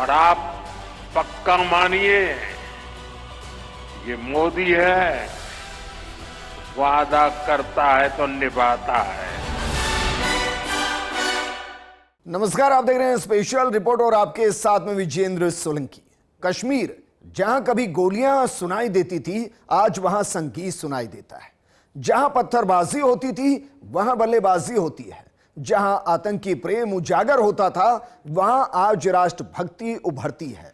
और आप पक्का मानिए, ये मोदी है, वादा करता है तो निभाता है। नमस्कार, आप देख रहे हैं स्पेशल रिपोर्ट और आपके साथ में विजेंद्र सोलंकी। कश्मीर जहां कभी गोलियां सुनाई देती थी, आज वहां संगीत सुनाई देता है। जहां पत्थरबाजी होती थी, वहां बल्लेबाजी होती है। जहां आतंकी प्रेम उजागर होता था, वहां आज राष्ट्रभक्ति उभरती है।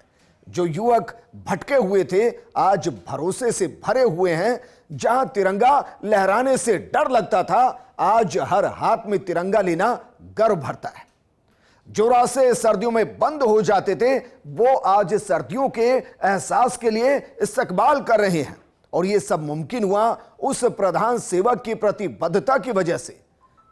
जो युवक भटके हुए थे, आज भरोसे से भरे हुए हैं। जहां तिरंगा लहराने से डर लगता था, आज हर हाथ में तिरंगा लेना गर्व भरता है। जो रास्ते सर्दियों में बंद हो जाते थे, वो आज सर्दियों के एहसास के लिए इस्तकबाल कर रहे हैं। और ये सब मुमकिन हुआ उस प्रधान सेवक की प्रतिबद्धता की वजह से,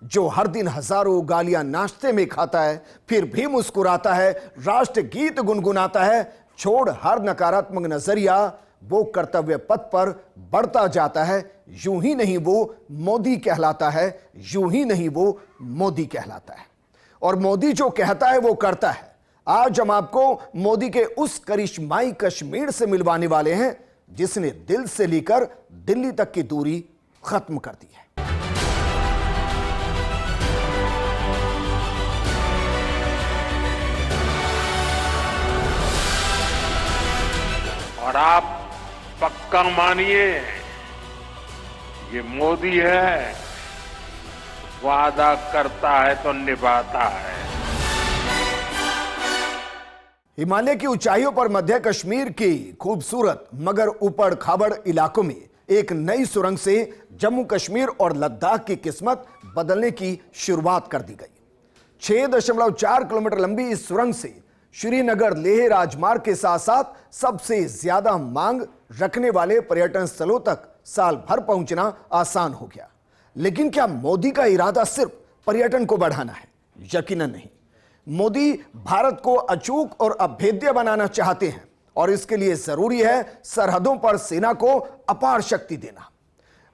जो हर दिन हजारों गालियां नाश्ते में खाता है, फिर भी मुस्कुराता है, राष्ट्र गीत गुनगुनाता है, छोड़ हर नकारात्मक नजरिया, वो कर्तव्य पथ पर बढ़ता जाता है। यूं ही नहीं वो मोदी कहलाता है, यूं ही नहीं वो मोदी कहलाता है। और मोदी जो कहता है वो करता है। आज हम आपको मोदी के उस करिश्माई कश्मीर से मिलवाने वाले हैं, जिसने दिल से लेकर दिल्ली तक की दूरी खत्म कर दी है। और आप पक्का मानिए, ये मोदी है, वादा करता है तो निभाता है। हिमालय की ऊंचाइयों पर मध्य कश्मीर की खूबसूरत मगर ऊपड़ खाबड़ इलाकों में एक नई सुरंग से जम्मू कश्मीर और लद्दाख की किस्मत बदलने की शुरुआत कर दी गई। 6.4 किलोमीटर लंबी इस सुरंग से श्रीनगर लेह राजमार्ग के साथ साथ सबसे ज्यादा मांग रखने वाले पर्यटन स्थलों तक साल भर पहुंचना आसान हो गया। लेकिन क्या मोदी का इरादा सिर्फ पर्यटन को बढ़ाना है? यकीनन नहीं। मोदी भारत को अचूक और अभेद्य बनाना चाहते हैं, और इसके लिए जरूरी है सरहदों पर सेना को अपार शक्ति देना।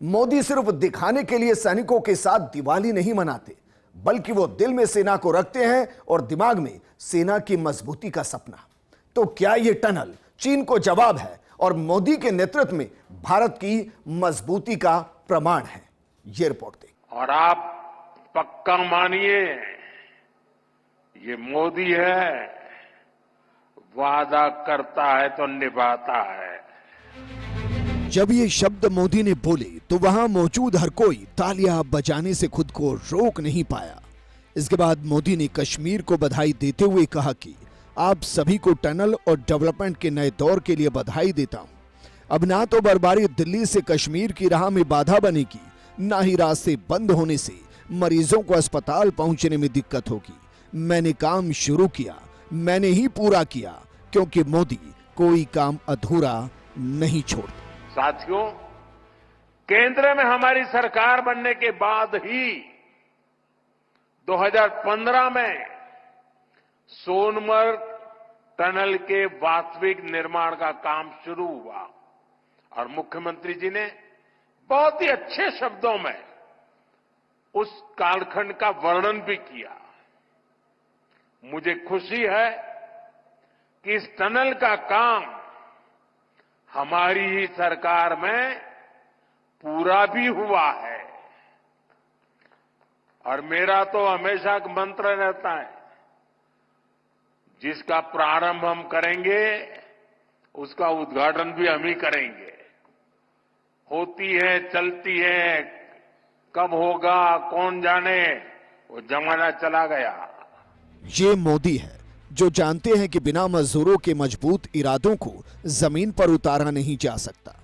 मोदी सिर्फ दिखाने के लिए सैनिकों के साथ दिवाली नहीं मनाते, बल्कि वो दिल में सेना को रखते हैं और दिमाग में सेना की मजबूती का सपना। तो क्या यह टनल चीन को जवाब है और मोदी के नेतृत्व में भारत की मजबूती का प्रमाण है? ये रिपोर्ट दें। और आप पक्का मानिए, ये मोदी है, वादा करता है तो निभाता है। जब ये शब्द मोदी ने बोले तो वहां मौजूद हर कोई तालियां बजाने से खुद को रोक नहीं पाया। इसके बाद मोदी ने कश्मीर को बधाई देते हुए कहा कि आप सभी को टनल और डेवलपमेंट के नए दौर के लिए बधाई देता हूं। अब ना तो बर्बादी दिल्ली से कश्मीर की राह में बाधा बनेगी, ना ही रास्ते बंद होने से मरीजों को अस्पताल पहुंचने में दिक्कत होगी। मैंने काम शुरू किया, मैंने ही पूरा किया, क्योंकि मोदी कोई काम अधूरा नहीं छोड़ता। साथियों, केंद्र में हमारी सरकार बनने के बाद ही 2015 में सोनमर्ग टनल के वास्तविक निर्माण का काम शुरू हुआ और मुख्यमंत्री जी ने बहुत ही अच्छे शब्दों में उस कालखंड का वर्णन भी किया। मुझे खुशी है कि इस टनल का काम हमारी ही सरकार में पूरा भी हुआ है। और मेरा तो हमेशा एक मंत्र रहता है, जिसका प्रारंभ हम करेंगे उसका उद्घाटन भी हम ही करेंगे। होती है, चलती है, कब होगा कौन जाने, वो जमाना चला गया। ये मोदी है जो जानते हैं कि बिना मजदूरों के मजबूत इरादों को जमीन पर उतारा नहीं जा सकता।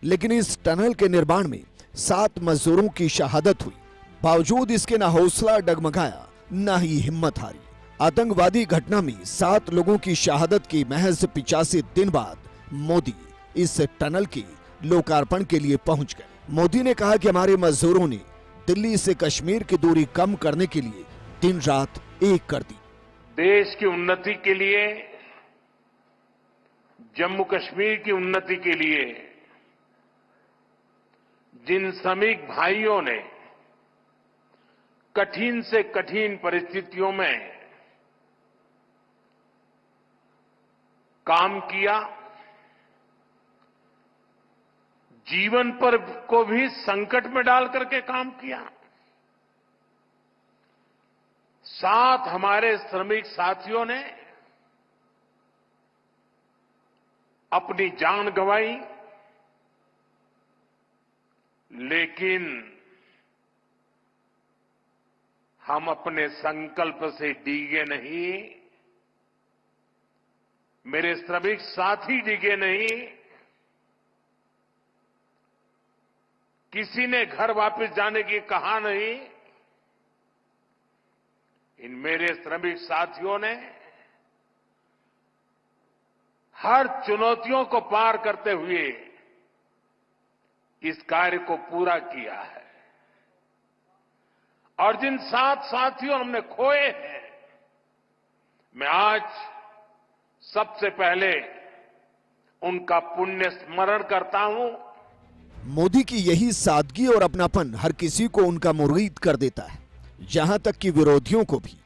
लेकिन इस टनल के निर्माण में 7 मजदूरों की शहादत हुई। बावजूद इसके ना हौसला डगमगाया, ना ही हिम्मत हारी। आतंकवादी घटना में 7 लोगों की शहादत के महज 85 दिन बाद मोदी इस टनल के लोकार्पण के लिए पहुंच गए। मोदी ने कहा कि हमारे मजदूरों ने दिल्ली से कश्मीर की दूरी कम करने के लिए दिन रात एक कर दी। देश की उन्नति के लिए, जम्मू कश्मीर की उन्नति के लिए जिन श्रमिक भाइयों ने कठिन से कठिन परिस्थितियों में काम किया, जीवन पर को भी संकट में डाल करके काम किया। साथ हमारे श्रमिक साथियों ने अपनी जान गंवाई, लेकिन हम अपने संकल्प से डिगे नहीं, मेरे श्रमिक साथी डिगे नहीं। किसी ने घर वापस जाने की कहा नहीं। इन मेरे श्रमिक साथियों ने हर चुनौतियों को पार करते हुए इस कार्य को पूरा किया है। और जिन 7 साथियों हमने खोए हैं, मैं आज सबसे पहले उनका पुण्य स्मरण करता हूं। मोदी की यही सादगी और अपनापन हर किसी को उनका मुरीद कर देता है, यहां तक कि विरोधियों को भी,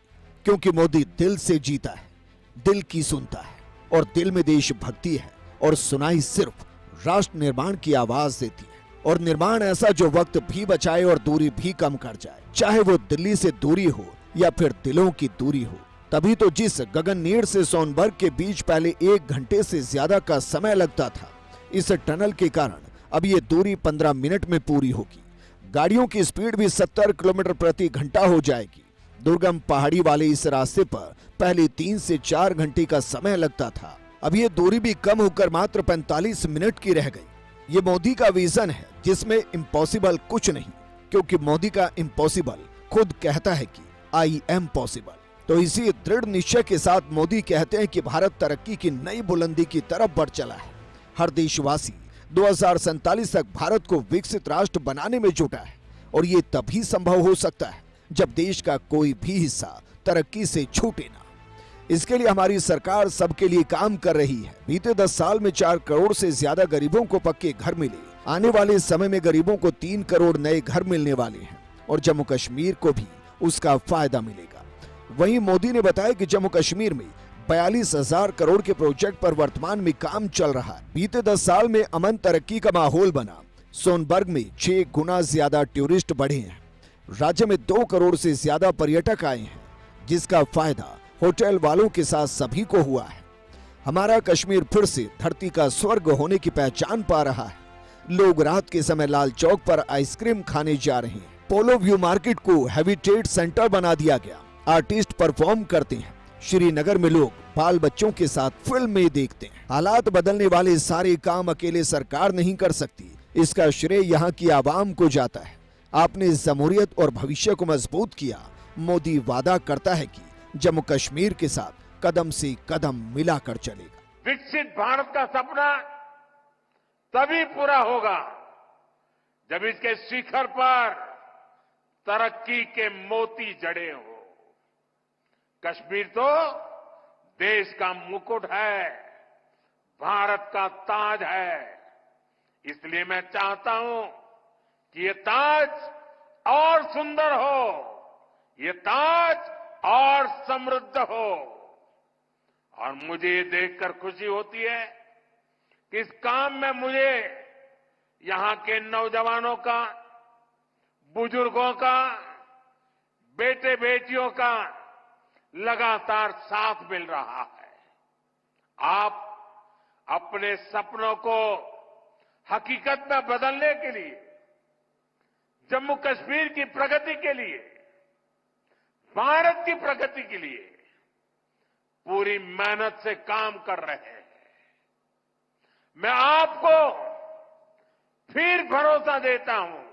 क्योंकि मोदी दिल से जीता है, दिल की सुनता है और दिल में देशभक्ति है और सुनाई सिर्फ राष्ट्र निर्माण की आवाज देती है। और निर्माण ऐसा जो वक्त भी बचाए और दूरी भी कम कर जाए, चाहे वो दिल्ली से दूरी हो या फिर दिलों की दूरी हो। तभी तो जिस गगननेर से सोनभद्र के बीच पहले 1 घंटे से ज्यादा का समय लगता था, इस टनल के कारण अब ये दूरी 15 मिनट में पूरी होगी। गाड़ियों की स्पीड भी 70 किलोमीटर प्रति घंटा हो जाएगी। दुर्गम पहाड़ी वाले इस रास्ते पर पहले 3 से 4 घंटे का समय लगता था, अब ये दूरी भी कम होकर मात्र 45 मिनट की रह गई। ये मोदी का विजन है जिसमें इम्पॉसिबल कुछ नहीं, क्योंकि मोदी का इम्पॉसिबल खुद कहता है कि आई एम पॉसिबल। तो इसी दृढ़ निश्चय के साथ मोदी कहते हैं कि भारत तरक्की की नई बुलंदी की तरफ बढ़ चला है। हर देशवासी 2047 तक भारत को विकसित राष्ट्र बनाने में जुटा है और ये तभी संभव हो सकता है जब देश का कोई भी हिस्सा तरक्की से छूटे ना। इसके लिए हमारी सरकार सबके लिए काम कर रही है। बीते 10 साल में 4 करोड़ से ज्यादा गरीबों को पक्के घर मिले। आने वाले समय में गरीबों को 3 करोड़ नए घर मिलने वाले हैं और जम्मू कश्मीर को भी उसका फायदा मिलेगा। वहीं मोदी ने बताया कि जम्मू कश्मीर में 42,000 करोड़ के प्रोजेक्ट पर वर्तमान में काम चल रहा है। बीते 10 साल में अमन तरक्की का माहौल बना। सोनभद्र में 6 गुना ज्यादा टूरिस्ट बढ़े हैं। राज्य में 2 करोड़ से ज्यादा पर्यटक आए हैं, जिसका फायदा होटल वालों के साथ सभी को हुआ है। हमारा कश्मीर फिर से धरती का स्वर्ग होने की पहचान पा रहा है। लोग रात के समय लाल चौक पर आइसक्रीम खाने जा रहे हैं। पोलो व्यू मार्केट को हैबिटेट सेंटर बना दिया गया। आर्टिस्ट परफॉर्म करते हैं। श्रीनगर में लोग बाल बच्चों के साथ फिल्में देखते हैं। हालात बदलने वाले सारे काम अकेले सरकार नहीं कर सकती। इसका श्रेय यहाँ की आवाम को जाता है। आपने जमहूरियत और भविष्य को मजबूत किया। मोदी वादा करता है कि जम्मू कश्मीर के साथ कदम से कदम मिलाकर चलेगा। विकसित भारत का सपना तभी पूरा होगा जब इसके शिखर पर तरक्की के मोती जड़े हो। कश्मीर तो देश का मुकुट है, भारत का ताज है। इसलिए मैं चाहता हूं कि ये ताज और सुंदर हो, ये ताज और समृद्ध हो। और मुझे ये देखकर खुशी होती है कि इस काम में मुझे यहां के नौजवानों का, बुजुर्गों का, बेटे बेटियों का लगातार साथ मिल रहा है। आप अपने सपनों को हकीकत में बदलने के लिए, जम्मू कश्मीर की प्रगति के लिए, भारत की प्रगति के लिए पूरी मेहनत से काम कर रहे हैं। मैं आपको फिर भरोसा देता हूं,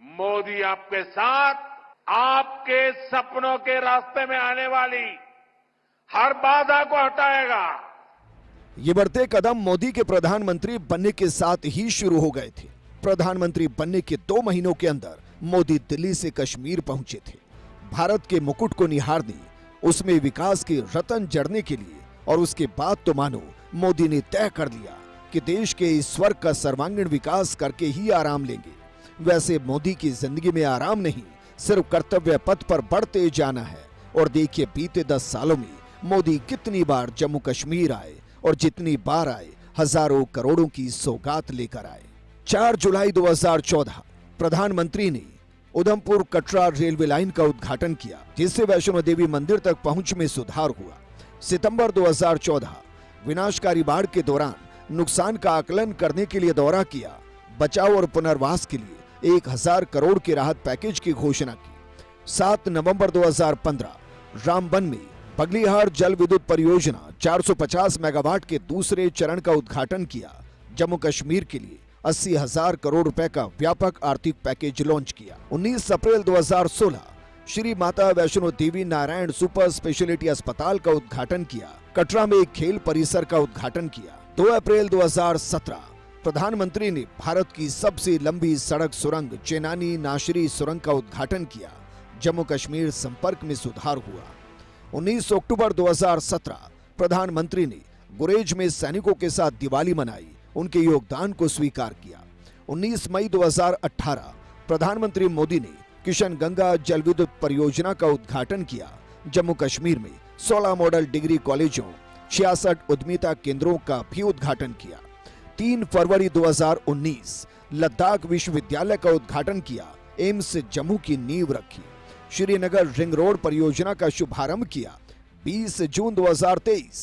मोदी आपके साथ, आपके सपनों के रास्ते में आने वाली हर बाधा को हटाएगा। ये बढ़ते कदम मोदी के प्रधानमंत्री बनने के साथ ही शुरू हो गए थे। प्रधानमंत्री बनने के 2 महीनों के अंदर मोदी दिल्ली से कश्मीर पहुंचे थे। भारत के मुकुट को निहारने, उसमें विकास के रतन जड़ने के लिए। और उसके बाद तो मानो मोदी ने तय कर लिया कि देश के इस स्वर्ग का सर्वांगीण विकास करके ही आराम लेंगे। वैसे मोदी की जिंदगी में आराम नहीं, सिर्फ कर्तव्य पथ पर बढ़ते जाना है। और देखिए, बीते 10 सालों में मोदी कितनी बार जम्मू कश्मीर आए और जितनी बार आए हजारों करोड़ों की सौगात लेकर आए। 4 जुलाई 2014 प्रधानमंत्री ने उधमपुर कटरा रेलवे लाइन का उद्घाटन किया, जिससे वैष्णो देवी मंदिर तक पहुंच में सुधार हुआ। सितंबर 2014 विनाशकारी बाढ़ के दौरान नुकसान का आकलन करने के लिए दौरा किया। बचाव और पुनर्वास के लिए 1000 करोड़ के राहत पैकेज की घोषणा की। 7 नवंबर 2015 रामबन में बगलीहार जल विद्युत परियोजना 450 मेगावाट के दूसरे चरण का उद्घाटन किया। जम्मू कश्मीर के लिए 80,000 करोड़ रुपए का व्यापक आर्थिक पैकेज लॉन्च किया। 19 अप्रैल 2016 श्री माता वैष्णो देवी नारायण सुपर स्पेशलिटी अस्पताल का उद्घाटन किया। कटरा में एक खेल परिसर का उद्घाटन किया। 2 अप्रैल 2017 प्रधानमंत्री ने भारत की सबसे लंबी सड़क सुरंग चेनानी नाशरी सुरंग का उद्घाटन किया। जम्मू कश्मीर संपर्क में सुधार हुआ। 19 अक्टूबर 2017 प्रधानमंत्री ने गुरेज में सैनिकों के साथ दिवाली मनाई, उनके योगदान को स्वीकार किया। 19 मई 2018 प्रधानमंत्री मोदी ने किशन गंगा जल विद्युत परियोजना का उद्घाटन किया। जम्मू कश्मीर में 16 मॉडल डिग्री कॉलेजों 66 उद्यमिता केंद्रों का भी उद्घाटन किया। 3 फरवरी 2019 लद्दाख विश्वविद्यालय का उद्घाटन किया। एम्स जम्मू की नींव रखी। श्रीनगर रिंग रोड परियोजना का शुभारंभ किया। 20 जून 2023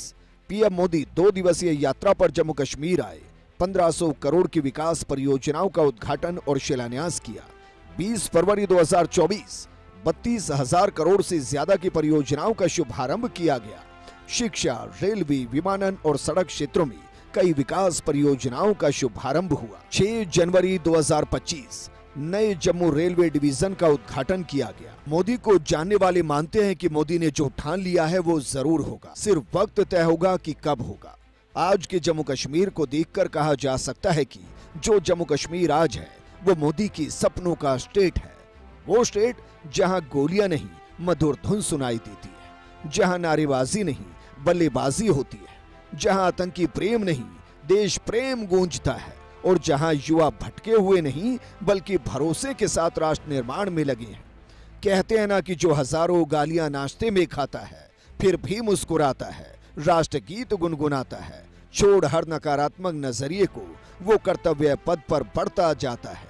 पीएम मोदी 2 दिवसीय यात्रा पर जम्मू कश्मीर आए। 1500 करोड़ की विकास परियोजनाओं का उद्घाटन और शिलान्यास किया। 20 फरवरी 2024 32,000 करोड़ से ज्यादा की परियोजनाओं का शुभारंभ किया गया। शिक्षा, रेलवे, विमानन और सड़क क्षेत्रों में कई विकास परियोजनाओं का शुभारंभ हुआ। 6 जनवरी 2025 नए जम्मू रेलवे डिवीजन का उद्घाटन किया गया। मोदी को जानने वाले मानते हैं कि मोदी ने जो ठान लिया है वो जरूर होगा, सिर्फ वक्त तय होगा कि कब होगा। आज के जम्मू कश्मीर को देखकर कहा जा सकता है कि जो जम्मू कश्मीर आज है वो मोदी की सपनों का स्टेट है। वो स्टेट जहां गोलियां नहीं मधुर धुन सुनाई देती है, जहां नारेबाजी नहीं बल्लेबाजी होती है, जहां आतंकी प्रेम नहीं देश प्रेम गूंजता है और जहां युवा भटके हुए नहीं बल्कि भरोसे के साथ राष्ट्र निर्माण में लगे हैं। कहते हैं ना कि जो हजारों गालियां नाश्ते में खाता है फिर भी मुस्कुराता है, राष्ट्र गीत गुनगुनाता है, छोड़ हर नकारात्मक नजरिए को वो कर्तव्य पद पर बढ़ता जाता है।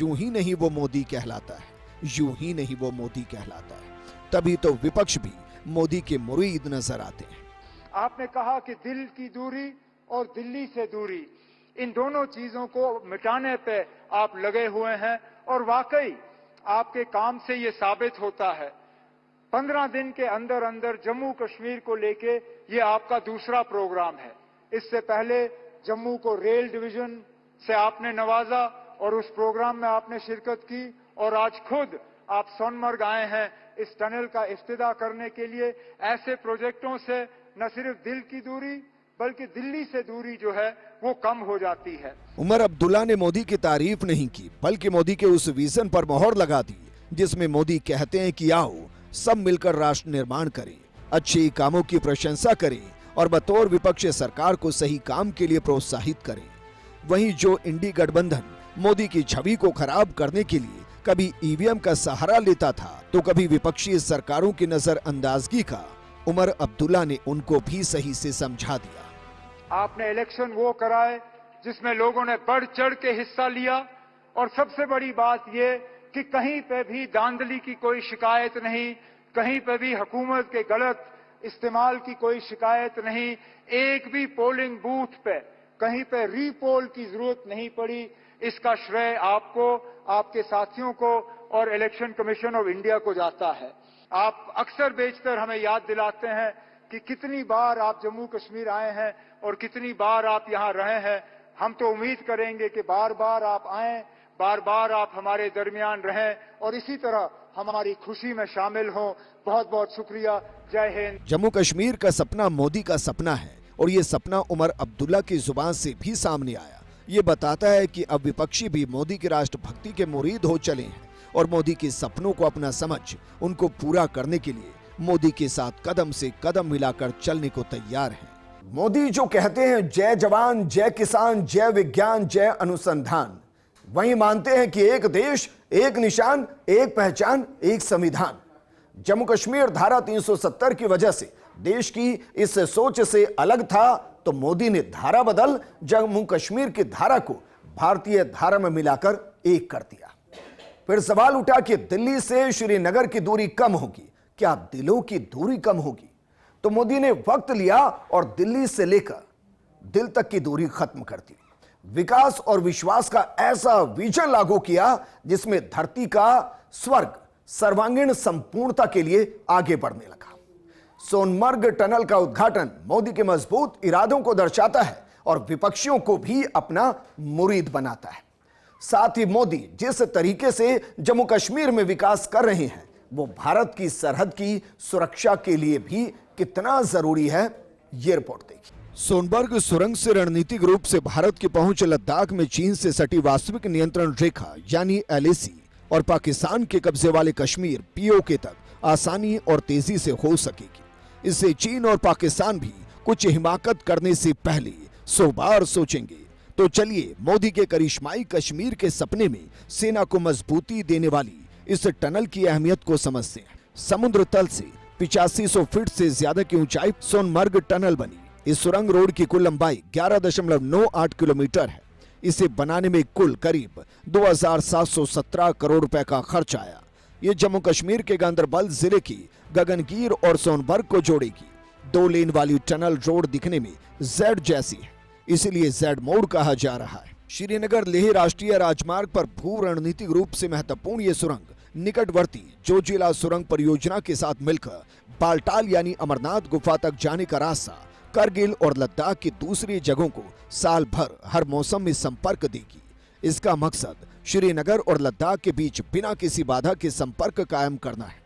यूं ही नहीं वो मोदी कहलाता है, यूं ही नहीं वो मोदी कहलाता है। तभी तो विपक्ष भी मोदी के मुरीद नजर आते हैं। आपने कहा कि दिल की दूरी और दिल्ली से दूरी, इन दोनों चीजों को मिटाने पे आप लगे हुए हैं और वाकई आपके काम से ये साबित होता है। 15 दिन के अंदर अंदर जम्मू कश्मीर को लेके ये आपका दूसरा प्रोग्राम है। इससे पहले जम्मू को रेल डिवीजन से आपने नवाजा और उस प्रोग्राम में आपने शिरकत की और आज खुद आप सोनमर्ग आए हैं इस टनल का इफ्तिताह करने के लिए। ऐसे प्रोजेक्टों से न सिर्फ दिल की दूरी बल्कि दिल्ली से दूरी जो है वो कम हो जाती है। उमर अब्दुल्ला ने मोदी की तारीफ नहीं की बल्कि मोदी के उस विजन पर मोहर लगा दी जिसमें मोदी कहते हैं कि आओ सब मिलकर राष्ट्र निर्माण करें, अच्छे कामों की प्रशंसा करें और बतौर विपक्ष सरकार को सही काम के लिए प्रोत्साहित करें। वहीं जो इंडी गठबंधन मोदी की छवि को खराब करने के लिए कभी ईवीएम का सहारा लेता था तो कभी विपक्षी सरकारों की नजरअंदाजगी का, उमर अब्दुल्ला ने उनको भी सही से समझा दिया। आपने इलेक्शन वो कराए जिसमें लोगों ने बढ़ चढ़ के हिस्सा लिया और सबसे बड़ी बात ये कि कहीं पे भी धांधली की कोई शिकायत नहीं, कहीं पे भी हुकूमत के गलत इस्तेमाल की कोई शिकायत नहीं, एक भी पोलिंग बूथ पे कहीं पे रीपोल की जरूरत नहीं पड़ी। इसका श्रेय आपको, आपके साथियों को और इलेक्शन कमीशन ऑफ इंडिया को जाता है। आप अक्सर बेशतर हमें याद दिलाते हैं कि कितनी बार आप जम्मू कश्मीर आए हैं और कितनी बार आप यहां रहे हैं। हम तो उम्मीद करेंगे कि बार बार आप आएं, बार बार आप हमारे दरमियान रहें और इसी तरह हमारी खुशी में शामिल हों। बहुत बहुत शुक्रिया। जय हिंद। जम्मू कश्मीर का सपना मोदी का सपना है और ये सपना उमर अब्दुल्ला की जुबान से भी सामने आया। ये बताता है कि अब विपक्षी भी मोदी की राष्ट्रभक्ति के मुरीद हो चले हैं और मोदी के सपनों को अपना समझ उनको पूरा करने के लिए मोदी के साथ कदम से कदम मिलाकर चलने को तैयार हैं। मोदी जो कहते हैं जय जवान, जय किसान, जय विज्ञान, जय अनुसंधान, वही मानते हैं कि एक देश, एक निशान, एक पहचान, एक संविधान। जम्मू कश्मीर धारा 370 की वजह से देश की इस सोच से अलग था तो मोदी ने धारा बदल जम्मू कश्मीर की धारा को भारतीय धारा में मिलाकर एक कर दिया। फिर सवाल उठा कि दिल्ली से श्रीनगर की दूरी कम होगी, क्या दिलों की दूरी कम होगी? तो मोदी ने वक्त लिया और दिल्ली से लेकर दिल तक की दूरी खत्म कर दी। विकास और विश्वास का ऐसा विजन लागू किया जिसमें धरती का स्वर्ग सर्वांगीण संपूर्णता के लिए आगे बढ़ने लगा। सोनमर्ग टनल का उद्घाटन मोदी के मजबूत इरादों को दर्शाता है और विपक्षियों को भी अपना मुरीद बनाता है। साथ ही मोदी जिस तरीके से जम्मू कश्मीर में विकास कर रहे हैं वो भारत की सरहद की सुरक्षा के लिए भी कितना जरूरी है, ये रिपोर्ट देखिए। सोनबर्ग सुरंग से रणनीतिक रूप से भारत की पहुंच लद्दाख में चीन से सटी वास्तविक नियंत्रण रेखा यानी एलएसी और पाकिस्तान के कब्जे वाले कश्मीर पीओके तक आसानी और तेजी से हो सकेगी। इससे चीन और पाकिस्तान भी कुछ हिमाकत करने से पहले 100 बार सोचेंगे। तो चलिए मोदी के करिश्माई कश्मीर के सपने में सेना को मजबूती देने वाली इस टनल की अहमियत को समझते हैं। समुद्र तल से 8500 फीट से ज्यादा की ऊंचाई सोनमर्ग टनल बनी। इस सुरंग रोड की कुल लंबाई 11.98 किलोमीटर है। इसे बनाने में कुल करीब 2717 करोड़ रुपए का खर्च आया। ये जम्मू कश्मीर के गांदरबल जिले की गगनगीर और सोनबर्ग को जोड़ेगी। 2 लेन वाली टनल रोड दिखने में जेड जैसी है, इसीलिए जेड मोड कहा जा रहा है। श्रीनगर लेह राष्ट्रीय राजमार्ग पर भू रणनीतिक रूप से महत्वपूर्ण ये सुरंग निकटवर्ती जोजिला सुरंग परियोजना के साथ मिलकर बाल्टाल यानी अमरनाथ गुफा तक जाने का रास्ता करगिल और लद्दाख की दूसरी जगहों को साल भर हर मौसम में संपर्क देगी। इसका मकसद श्रीनगर और लद्दाख के बीच बिना किसी बाधा के संपर्क कायम करना है।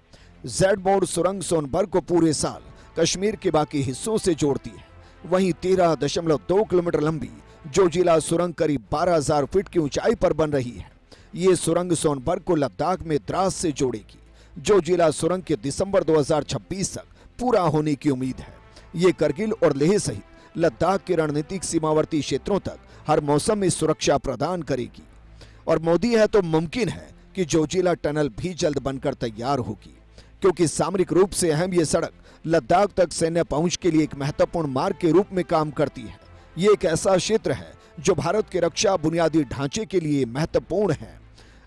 जेड मोड सुरंग सोनबर्ग को पूरे साल कश्मीर के बाकी हिस्सों से जोड़ती है। वहीं 13.2 किलोमीटर लंबी जोजिला सुरंग करीब 12,000 फीट की ऊंचाई पर बन रही है। ये सुरंग सोनबर्ग को लद्दाख में द्रास से जोड़ेगी। जोजिला सुरंग के दिसंबर 2026 तक पूरा होने की उम्मीद है। ये करगिल और लेह सहित लद्दाख के रणनीतिक सीमावर्ती क्षेत्रों तक हर मौसम में सुरक्षा प्रदान करेगी। और मोदी है तो मुमकिन है कि जोजिला टनल भी जल्द बनकर तैयार होगी, क्योंकि सामरिक रूप से अहम ये सड़क लद्दाख तक सैन्य पहुंच के लिए एक महत्वपूर्ण मार्ग के रूप में काम करती है। ये एक ऐसा क्षेत्र है जो भारत के रक्षा बुनियादी ढांचे के लिए महत्वपूर्ण है।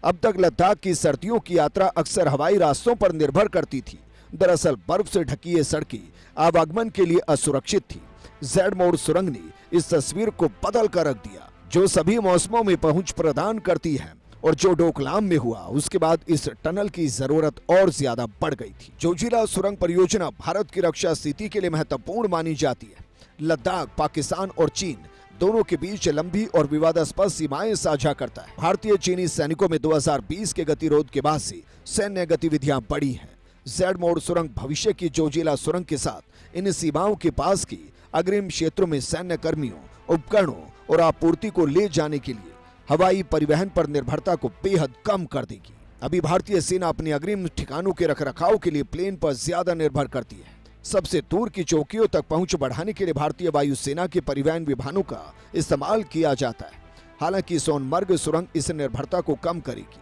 अब तक लद्दाख की सर्दियों की यात्रा अक्सर हवाई रास्तों पर निर्भर करती थी। दरअसल बर्फ से ढकी ये सड़कें आवागमन के लिए असुरक्षित थी। जेड मोड सुरंग ने इस तस्वीर को बदल कर रख दिया, जो सभी मौसमों में पहुंच प्रदान करती है। और जो डोकलाम में हुआ उसके बाद इस टनल की जरूरत और ज्यादा बढ़ गई थी। जोजिला सुरंग परियोजना भारत की रक्षा स्थिति के लिए महत्वपूर्ण मानी जाती है। लद्दाख पाकिस्तान और चीन दोनों के बीच लंबी और विवादास्पद सीमाएं साझा करता है। भारतीय चीनी सैनिकों में 2020 के गतिरोध के बाद से सैन्य गतिविधियां बढ़ी हैं। जेड मोड सुरंग भविष्य की जोजिला सुरंग के साथ इन सीमाओं के पास की अग्रिम क्षेत्रों में सैन्य कर्मियों, उपकरणों और आपूर्ति को ले जाने के लिए हवाई परिवहन पर निर्भरता को बेहद कम कर देगी। अभी भारतीय सेना अपने अग्रिम ठिकानों के रखरखाव के लिए प्लेन पर ज्यादा निर्भर करती है। सबसे दूर की चौकियों तक पहुंच बढ़ाने के लिए भारतीय वायुसेना के परिवहन विमानों का इस्तेमाल किया जाता है। हालांकि सोनमर्ग सुरंग इस निर्भरता को कम करेगी,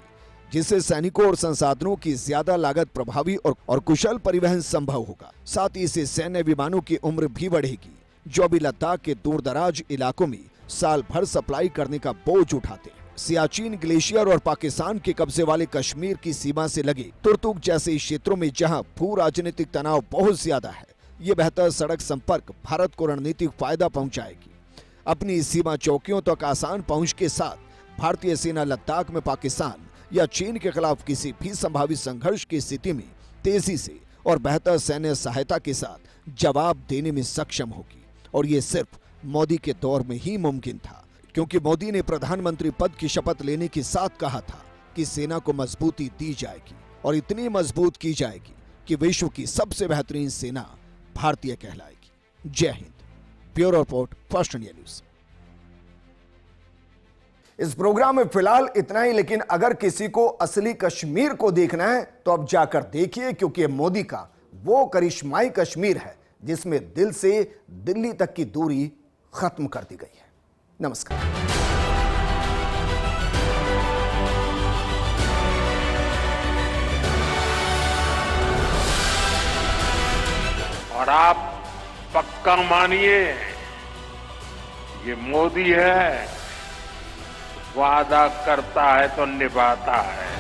जिससे सैनिकों और संसाधनों की ज्यादा लागत प्रभावी और कुशल परिवहन संभव होगा। साथ ही इससे सैन्य विमानों की उम्र भी बढ़ेगी, जो अभी लद्दाख के दूरदराज इलाकों में साल भर सप्लाई करने का बोझ उठाते हैं। सियाचिन ग्लेशियर और पाकिस्तान के कब्जे वाले कश्मीर की सीमा से लगे तुर्तुक जैसे क्षेत्रों में जहां भू राजनीतिक तनाव बहुत ज्यादा है, ये बेहतर सड़क संपर्क भारत को रणनीतिक फायदा पहुंचाएगी। अपनी सीमा चौकियों तक आसान पहुंच के साथ भारतीय सेना लद्दाख में पाकिस्तान या चीन के खिलाफ किसी भी संभावित संघर्ष की स्थिति में तेजी से और बेहतर सैन्य सहायता के साथ जवाब देने में सक्षम होगी। और ये सिर्फ मोदी के दौर में ही मुमकिन था, क्योंकि मोदी ने प्रधानमंत्री पद की शपथ लेने के साथ कहा था कि सेना को मजबूती दी जाएगी और इतनी मजबूत की जाएगी कि विश्व की सबसे बेहतरीन सेना भारतीय कहलाएगी। जय Hind. Bureau report, first India news. इस प्रोग्राम में फिलहाल इतना ही, लेकिन अगर किसी को असली कश्मीर को देखना है तो अब जाकर देखिए, क्योंकि मोदी का वो करिश्माई कश्मीर है जिसमें दिल से दिल्ली तक की दूरी खत्म कर दी गई है। नमस्कार। और आप पक्का मानिए, ये मोदी है, वादा करता है तो निभाता है।